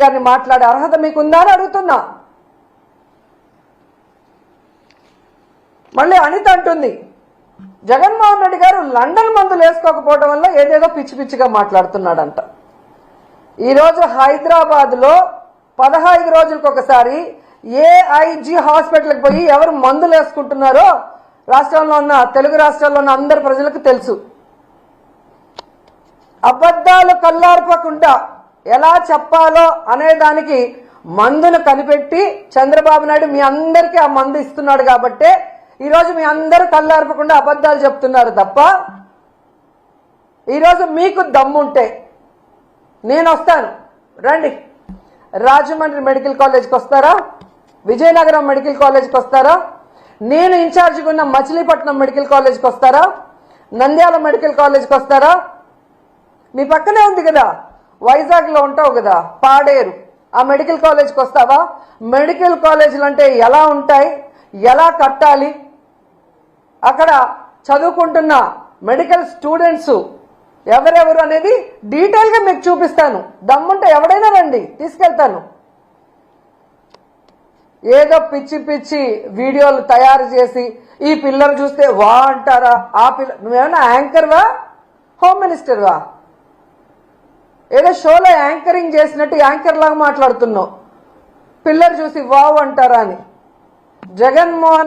గారిని మాట్లాడే అర్హత మీకుందా అని అడుగుతున్నా. మళ్ళీ అనిత అంటుంది జగన్మోహన్ రెడ్డి గారు లండన్ మందులు వేసుకోకపోవడం వల్ల ఏదేదో పిచ్చి పిచ్చిగా మాట్లాడుతున్నాడంట. ఈరోజు హైదరాబాద్లో 15 రోజులకు ఒకసారి ఏఐజీ హాస్పిటల్కి పోయి ఎవరు మందులు వేసుకుంటున్నారో రాష్ట్రంలో ఉన్న తెలుగు రాష్ట్రాల్లో ఉన్న అందరి ప్రజలకు తెలుసు. అబద్ధాలు కల్లార్పకుండా ఎలా చెప్పాలో అనేదానికి మందును కనిపెట్టి చంద్రబాబు నాయుడు మీ అందరికీ ఆ మందు ఇస్తున్నాడు కాబట్టే ఈరోజు మీ అందరూ కల్లార్పకుండా అబద్ధాలు చెప్తున్నారు తప్ప ఈరోజు మీకు దమ్ముంటే నేను వస్తాను, రండి. రాజమండ్రి మెడికల్ కాలేజ్కి వస్తారా, విజయనగరం మెడికల్ కాలేజ్కి వస్తారా, నేను ఇన్ఛార్జిగా ఉన్న మచిలీపట్నం మెడికల్ కాలేజ్కి వస్తారా, నంద్యాల మెడికల్ కాలేజ్కి వస్తారా, మీ పక్కనే ఉంది కదా వైజాగ్లో ఉంటావు కదా పాడేరు, ఆ మెడికల్ కాలేజ్కి వస్తావా? మెడికల్ కాలేజీలు అంటే ఎలా ఉంటాయి, ఎలా కట్టాలి, అక్కడ చదువుకుంటున్న మెడికల్ స్టూడెంట్స్ ఎవరెవరు అనేది డీటెయిల్గా మీకు చూపిస్తాను. దమ్ముంటే ఎవడైనా రండి, తీసుకెళ్తాను. ఏదో పిచ్చి పిచ్చి వీడియోలు తయారు చేసి ఈ పిల్లలు చూస్తే వా అంటారా? ఆ పిల్ల నువ్వేమన్నా యాంకర్వా, హోమ్ మినిస్టర్వా? ఏదో షోలో యాంకరింగ్ చేసినట్టు యాంకర్ లాగా మాట్లాడుతున్నావు. పిల్లలు చూసి వావ్ అంటారా అని. జగన్మోహన్